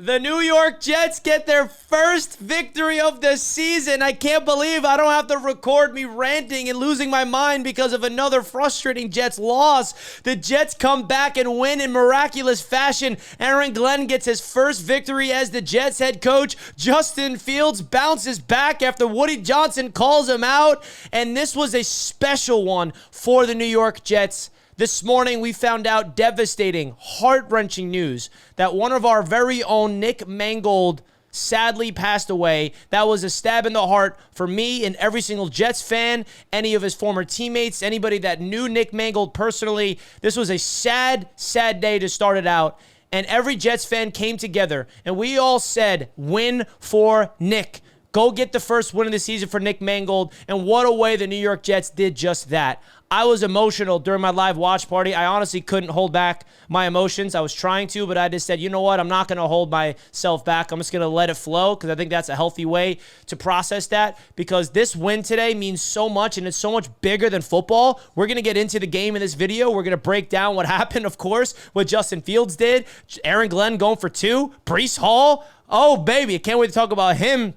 The New York Jets get their first victory of the season. I can't believe I don't have to record me ranting and losing my mind because of another frustrating Jets loss. The Jets come back and win in miraculous fashion. Aaron Glenn gets his first victory as the Jets head coach. Justin Fields bounces back after Woody Johnson calls him out. And this was a special one for the New York Jets. This morning, we found out devastating, heart-wrenching news that one of our very own Nick Mangold sadly passed away. That was a stab in the heart for me and every single Jets fan, any of his former teammates, anybody that knew Nick Mangold personally. This was a sad, sad day to start it out. And every Jets fan came together, and we all said, win for Nick. Go get the first win of the season for Nick Mangold, and what a way the New York Jets did just that. I was emotional during my live watch party. I honestly couldn't hold back my emotions. I was trying to, but I just said, you know what? I'm not going to hold myself back. I'm just going to let it flow because I think that's a healthy way to process that because this win today means so much, and it's so much bigger than football. We're going to get into the game in this video. We're going to break down what happened, of course, what Justin Fields did. Aaron Glenn going for 2. Breece Hall. Oh, baby. I can't wait to talk about him.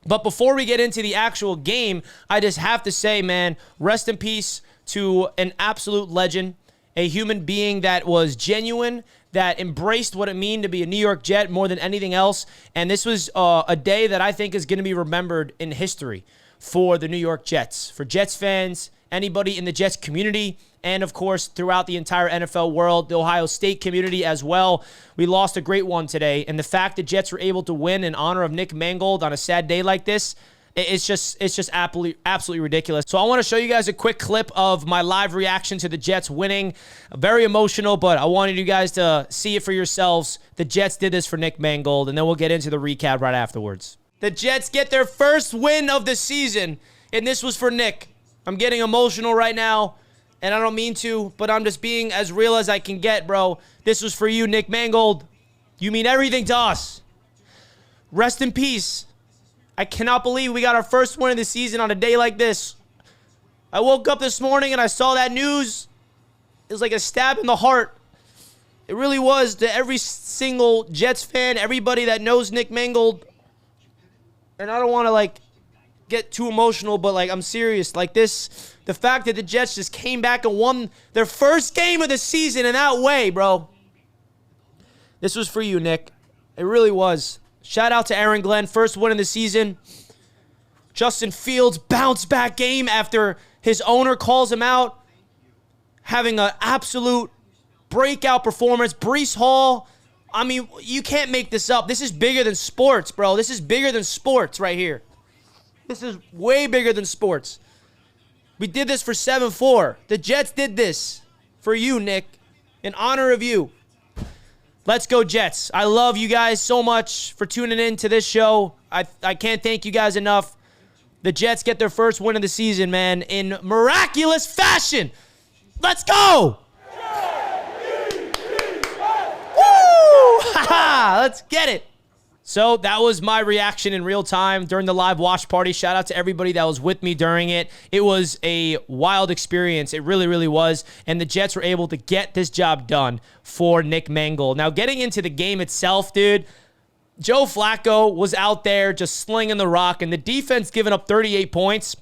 But before we get into the actual game, I just have to say, man, rest in peace to an absolute legend, a human being that was genuine, that embraced what it means to be a New York Jet more than anything else. And this was a day that I think is going to be remembered in history for the New York Jets, for Jets fans, anybody in the Jets community, and, of course, throughout the entire NFL world, the Ohio State community as well. We lost a great one today, and the fact that Jets were able to win in honor of Nick Mangold on a sad day like this, it's just absolutely ridiculous. So I want to show you guys a quick clip of my live reaction to the Jets winning. Very emotional, but I wanted you guys to see it for yourselves. The Jets did this for Nick Mangold, and then we'll get into the recap right afterwards. The Jets get their first win of the season, and this was for Nick. I'm getting emotional right now, and I don't mean to, but I'm just being as real as I can get, bro. This was for you, Nick Mangold. You mean everything to us. Rest in peace. I cannot believe we got our first win of the season on a day like this. I woke up this morning and I saw that news. It was like a stab in the heart. It really was to every single Jets fan, everybody that knows Nick Mangold. And I don't want to, get too emotional, but, I'm serious. This, the fact that the Jets just came back and won their first game of the season in that way, bro. This was for you, Nick. It really was. Shout out to Aaron Glenn, first win of the season. Justin Fields, bounce back game after his owner calls him out. Having an absolute breakout performance. Breece Hall, I mean, you can't make this up. This is bigger than sports, bro. This is bigger than sports right here. This is way bigger than sports. We did this for 7-4. The Jets did this for you, Nick, in honor of you. Let's go, Jets. I love you guys so much for tuning in to this show. I can't thank you guys enough. The Jets get their first win of the season, man, in miraculous fashion. Let's go! Woo! Ha-ha! Let's get it. So that was my reaction in real time during the live watch party. Shout out to everybody that was with me during it. It was a wild experience. It really, really was. And the Jets were able to get this job done for Nick Mangold. Now, getting into the game itself, dude, Joe Flacco was out there just slinging the rock, and the defense giving up 38 points.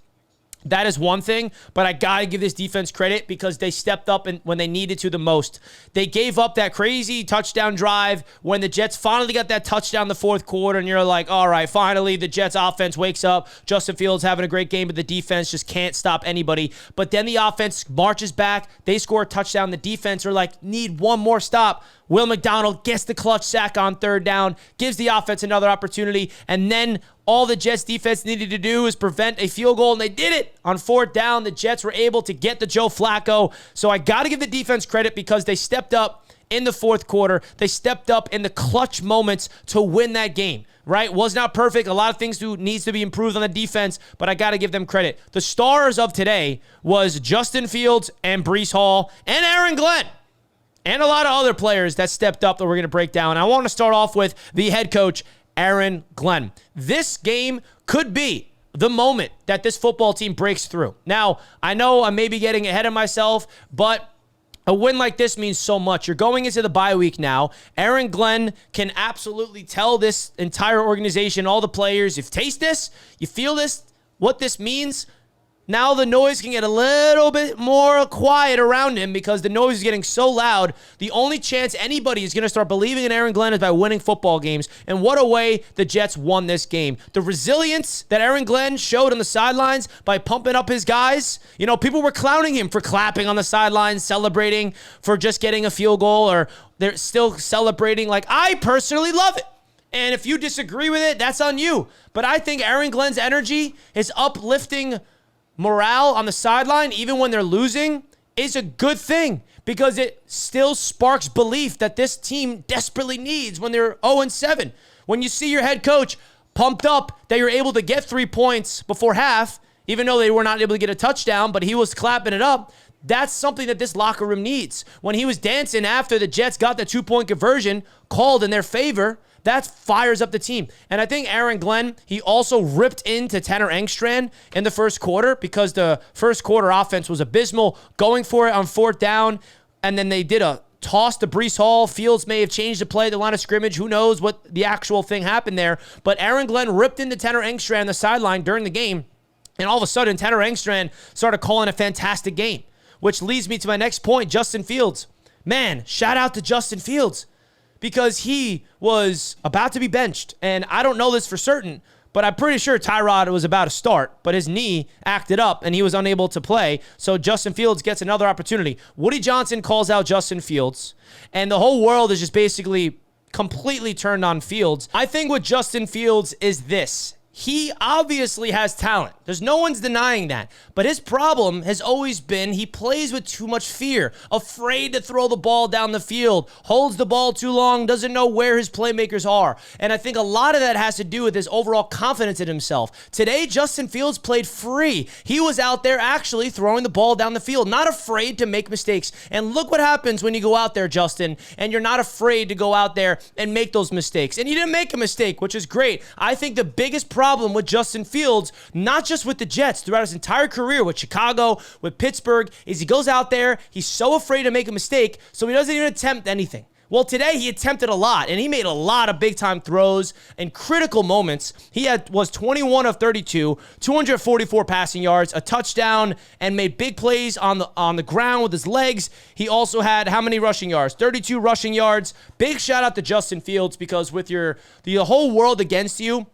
That is one thing, but I got to give this defense credit because they stepped up when they needed to the most. They gave up that crazy touchdown drive when the Jets finally got that touchdown in the fourth quarter, and you're like, all right, finally the Jets offense wakes up. Justin Fields having a great game, but the defense just can't stop anybody. But then the offense marches back. They score a touchdown. The defense are like, need one more stop. Will McDonald gets the clutch sack on third down, gives the offense another opportunity, and then all the Jets defense needed to do is prevent a field goal, and they did it. On fourth down, the Jets were able to get the Joe Flacco. So I got to give the defense credit because they stepped up in the fourth quarter. They stepped up in the clutch moments to win that game, right? Was not perfect. A lot of things needs to be improved on the defense, but I got to give them credit. The stars of today was Justin Fields and Breece Hall and Aaron Glenn. And a lot of other players that stepped up that we're going to break down. I want to start off with the head coach, Aaron Glenn. This game could be the moment that this football team breaks through. Now, I know I may be getting ahead of myself, but A win like this means so much. You're going into the bye week now. Aaron Glenn can absolutely tell this entire organization, all the players, you taste this, you feel this, what this means. Now the noise can get a little bit more quiet around him because the noise is getting so loud. The only chance anybody is going to start believing in Aaron Glenn is by winning football games. And what a way the Jets won this game. The resilience that Aaron Glenn showed on the sidelines by pumping up his guys. You know, people were clowning him for clapping on the sidelines, celebrating for just getting a field goal, or they're still celebrating. Like, I personally love it. And if you disagree with it, that's on you. But I think Aaron Glenn's energy, his uplifting morale on the sideline, even when they're losing, is a good thing because it still sparks belief that this team desperately needs when they're 0-7. When you see your head coach pumped up that you're able to get 3 points before half, even though they were not able to get a touchdown, but he was clapping it up, that's something that this locker room needs. When he was dancing after the Jets got the 2-point conversion called in their favor, that fires up the team. And I think Aaron Glenn, he also ripped into Tanner Engstrand in the first quarter because the first quarter offense was abysmal, going for it on 4th down, and then they did a toss to Breece Hall. Fields may have changed the play at the line of scrimmage. Who knows what the actual thing happened there. But Aaron Glenn ripped into Tanner Engstrand on the sideline during the game, and all of a sudden, Tanner Engstrand started calling a fantastic game, which leads me to my next point, Justin Fields. Man, shout out to Justin Fields, because he was about to be benched. And I don't know this for certain, but I'm pretty sure Tyrod was about to start, but his knee acted up and he was unable to play. So Justin Fields gets another opportunity. Woody Johnson calls out Justin Fields, and the whole world is just basically completely turned on Fields. I think what Justin Fields is this. He obviously has talent. There's no one's denying that. But his problem has always been he plays with too much fear, afraid to throw the ball down the field, holds the ball too long, doesn't know where his playmakers are. And I think a lot of that has to do with his overall confidence in himself. Today, Justin Fields played free. He was out there actually throwing the ball down the field, not afraid to make mistakes. And look what happens when you go out there, Justin, and you're not afraid to go out there and make those mistakes. And you didn't make a mistake, which is great. I think the biggest problem with Justin Fields, not just with the Jets, throughout his entire career with Chicago, with Pittsburgh, is he goes out there, he's so afraid to make a mistake, so he doesn't even attempt anything. Well, today he attempted a lot, and he made a lot of big-time throws and critical moments. He was 21 of 32, 244 passing yards, a touchdown, and made big plays on the ground with his legs. He also had how many rushing yards? 32 rushing yards. Big shout-out to Justin Fields, because with the whole world against you,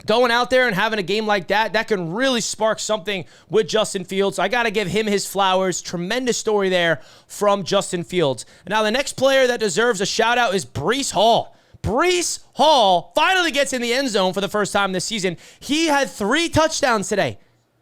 going out there and having a game like that can really spark something with Justin Fields. So I got to give him his flowers. Tremendous story there from Justin Fields. Now, the next player that deserves a shout-out is Breece Hall. Breece Hall finally gets in the end zone for the first time this season. He had 3 touchdowns today.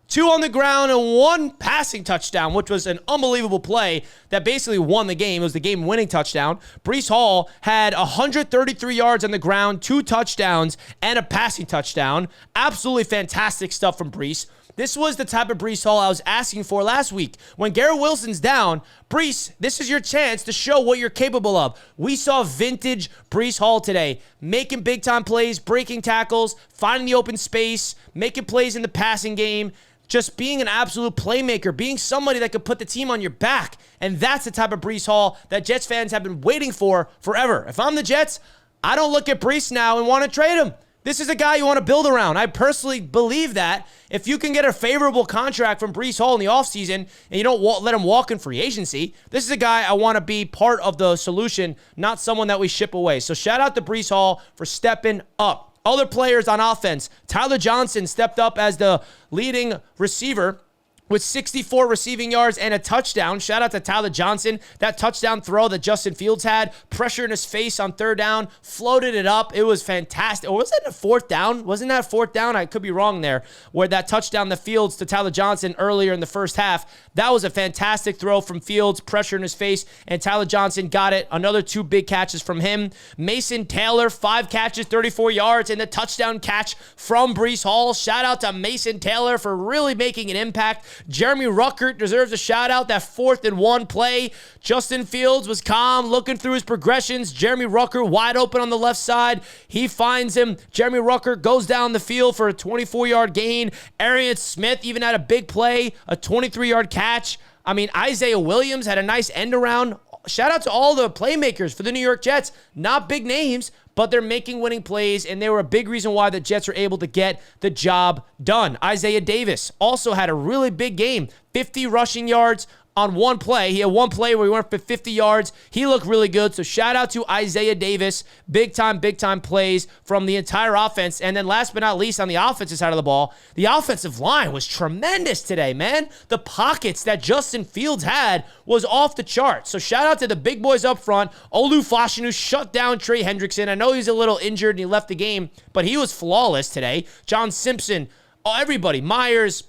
2 on the ground and 1 passing touchdown, which was an unbelievable play that basically won the game. It was the game-winning touchdown. Breece Hall had 133 yards on the ground, 2 touchdowns, and a passing touchdown. Absolutely fantastic stuff from Breece. This was the type of Breece Hall I was asking for last week. When Garrett Wilson's down, Breece, this is your chance to show what you're capable of. We saw vintage Breece Hall today, making big-time plays, breaking tackles, finding the open space, making plays in the passing game, just being an absolute playmaker, being somebody that could put the team on your back. And that's the type of Breece Hall that Jets fans have been waiting for forever. If I'm the Jets, I don't look at Breece now and want to trade him. This is a guy you want to build around. I personally believe that if you can get a favorable contract from Breece Hall in the offseason and you don't let him walk in free agency, this is a guy I want to be part of the solution, not someone that we ship away. So shout out to Breece Hall for stepping up. Other players on offense, Tyler Johnson stepped up as the leading receiver with 64 receiving yards and a touchdown. Shout out to Tyler Johnson. That touchdown throw that Justin Fields had, pressure in his face on 3rd down, floated it up. It was fantastic. Or was that a 4th down? Wasn't that 4th down? I could be wrong there. Where that touchdown, the Fields to Tyler Johnson earlier in the first half, that was a fantastic throw from Fields, pressure in his face, and Tyler Johnson got it. Another 2 big catches from him. Mason Taylor, 5 catches, 34 yards, and the touchdown catch from Breece Hall. Shout out to Mason Taylor for really making an impact. Jeremy Ruckert deserves a shout out. That 4th and 1 play. Justin Fields was calm, looking through his progressions. Jeremy Ruckert wide open on the left side. He finds him. Jeremy Ruckert goes down the field for a 24-yard gain. Arian Smith even had a big play, a 23-yard catch. I mean, Isaiah Williams had a nice end around. Shout out to all the playmakers for the New York Jets. Not big names, but they're making winning plays, and they were a big reason why the Jets were able to get the job done. Isaiah Davis also had a really big game. 50 rushing yards on one play. He had one play where he went for 50 yards. He looked really good. So shout out to Isaiah Davis. Big time plays from the entire offense. And then last but not least, on the offensive side of the ball, the offensive line was tremendous today, man. The pockets that Justin Fields had was off the chart. So shout out to the big boys up front. Olu Fashanu shut down Trey Hendrickson. I know he's a little injured and he left the game, but he was flawless today. John Simpson, everybody, Myers,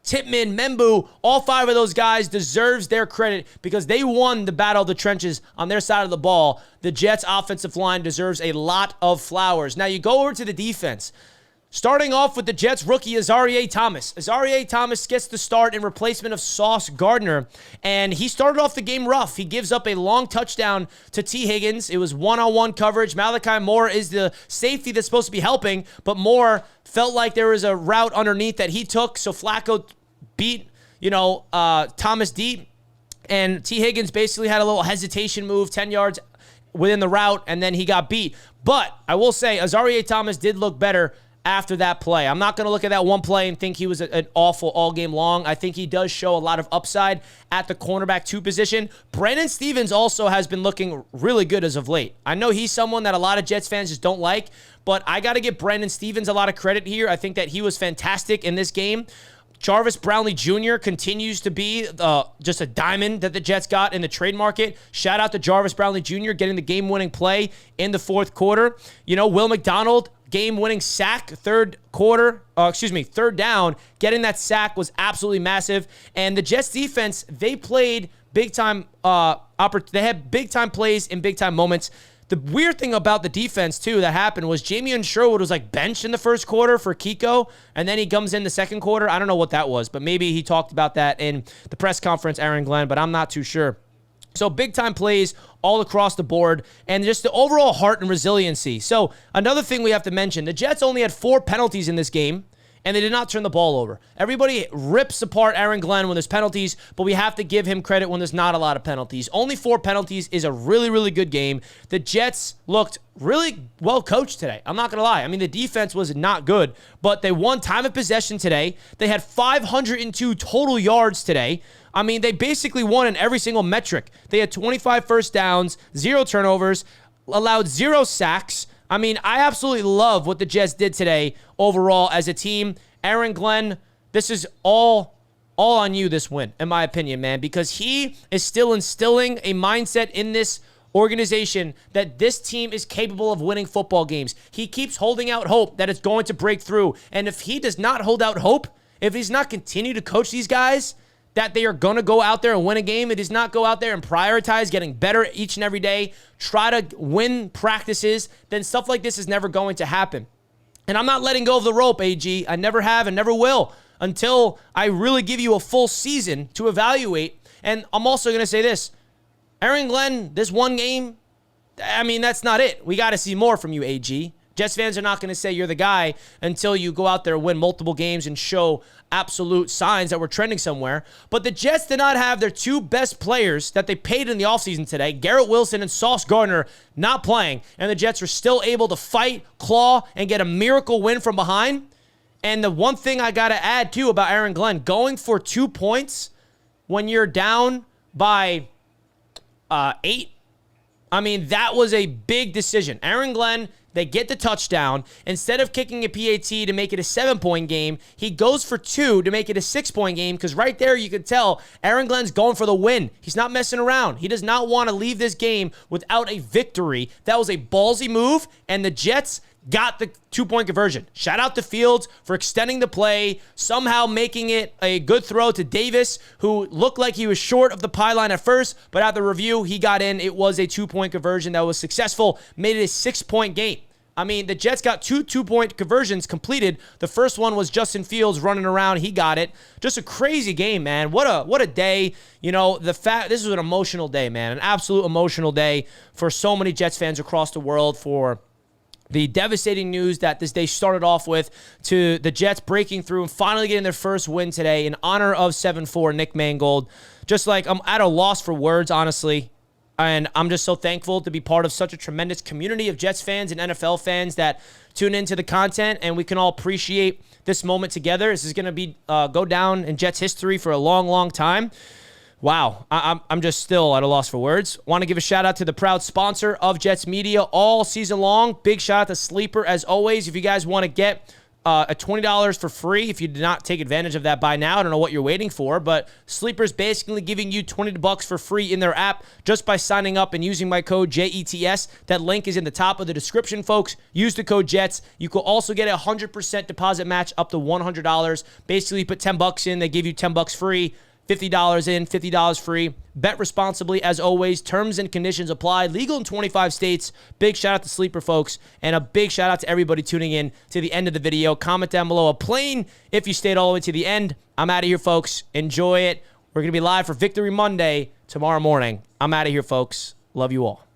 Tippmann, Membu, all 5 of those guys deserves their credit because they won the battle of the trenches on their side of the ball. The Jets' offensive line deserves a lot of flowers. Now you go over to the defense. Starting off with the Jets rookie, Azareye'h Thomas. Azareye'h Thomas gets the start in replacement of Sauce Gardner, and he started off the game rough. He gives up a long touchdown to T. Higgins. It was one-on-one coverage. Malachi Moore is the safety that's supposed to be helping, but Moore felt like there was a route underneath that he took, so Flacco beat, Thomas deep, and T. Higgins basically had a little hesitation move, 10 yards within the route, and then he got beat. But I will say, Azareye'h Thomas did look better after that play. I'm not going to look at that one play and think he was an awful all game long. I think he does show a lot of upside at the cornerback 2 position. Brandon Stephens also has been looking really good as of late. I know he's someone that a lot of Jets fans just don't like, but I got to give Brandon Stephens a lot of credit here. I think that he was fantastic in this game. Jarvis Brownlee Jr. continues to be just a diamond that the Jets got in the trade market. Shout out to Jarvis Brownlee Jr. getting the game-winning play in the fourth quarter. Will McDonald, game-winning sack, third down. Getting that sack was absolutely massive. And the Jets defense, they played big-time. They had big-time plays in big-time moments. The weird thing about the defense, too, that happened was Jamion Sherwood was benched in the first quarter for Kiko, and then he comes in the second quarter. I don't know what that was, but maybe he talked about that in the press conference, Aaron Glenn, but I'm not too sure. So big-time plays all across the board, and just the overall heart and resiliency. So another thing we have to mention, the Jets only had 4 penalties in this game, and they did not turn the ball over. Everybody rips apart Aaron Glenn when there's penalties, but we have to give him credit when there's not a lot of penalties. Only 4 penalties is a really, really good game. The Jets looked really well coached today. I'm not going to lie. I mean, the defense was not good, but they won time of possession today. They had 502 total yards today. I mean, they basically won in every single metric. They had 25 first downs, 0 turnovers, allowed 0 sacks. I mean, I absolutely love what the Jets did today overall as a team. Aaron Glenn, this is all on you, this win, in my opinion, man, because he is still instilling a mindset in this organization that this team is capable of winning football games. He keeps holding out hope that it's going to break through. And if he does not hold out hope, if he's not continue to coach these guys, that they are going to go out there and win a game. It does not go out there and prioritize getting better each and every day, try to win practices, then stuff like this is never going to happen. And I'm not letting go of the rope, AG. I never have and never will until I really give you a full season to evaluate. And I'm also going to say this. Aaron Glenn, this one game, I mean, that's not it. We got to see more from you, AG. Jets fans are not going to say you're the guy until you go out there and win multiple games and show absolute signs that we're trending somewhere. But the Jets did not have their 2 best players that they paid in the offseason today, Garrett Wilson and Sauce Gardner, not playing. And the Jets were still able to fight, claw, and get a miracle win from behind. And the one thing I got to add, too, about Aaron Glenn, going for 2 points when you're down by 8, I mean, that was a big decision. Aaron Glenn, they get the touchdown. Instead of kicking a PAT to make it a 7-point game, he goes for 2 to make it a 6-point game because right there you could tell Aaron Glenn's going for the win. He's not messing around. He does not want to leave this game without a victory. That was a ballsy move, and the Jets got the 2-point conversion. Shout out to Fields for extending the play, somehow making it a good throw to Davis, who looked like he was short of the pylon at first, but at the review, he got in. It was a 2-point conversion that was successful, made it a 6-point game. I mean, the Jets got 2 2-point conversions completed. The first one was Justin Fields running around. He got it. Just a crazy game, man. What a day. This was an emotional day, man. An absolute emotional day for so many Jets fans across the world, for the devastating news that this day started off with, to the Jets breaking through and finally getting their first win today in honor of 7-4 Nick Mangold. Just like, I'm at a loss for words, honestly. And I'm just so thankful to be part of such a tremendous community of Jets fans and NFL fans that tune into the content, and we can all appreciate this moment together. This is going to be go down in Jets history for a long, long time. Wow, I'm just still at a loss for words. Want to give a shout out to the proud sponsor of Jets Media all season long. Big shout out to Sleeper as always. If you guys want to get a $20 for free, if you did not take advantage of that by now, I don't know what you're waiting for, but Sleeper's basically giving you $20 for free in their app just by signing up and using my code JETS. That link is in the top of the description, folks. Use the code JETS. You could also get a 100% deposit match up to $100. Basically, you put $10 in, they give you $10 free. $50 in, $50 free. Bet responsibly, as always. Terms and conditions apply. Legal in 25 states. Big shout out to Sleeper, folks. And a big shout out to everybody tuning in to the end of the video. Comment down below a plane if you stayed all the way to the end. I'm out of here, folks. Enjoy it. We're going to be live for Victory Monday tomorrow morning. I'm out of here, folks. Love you all.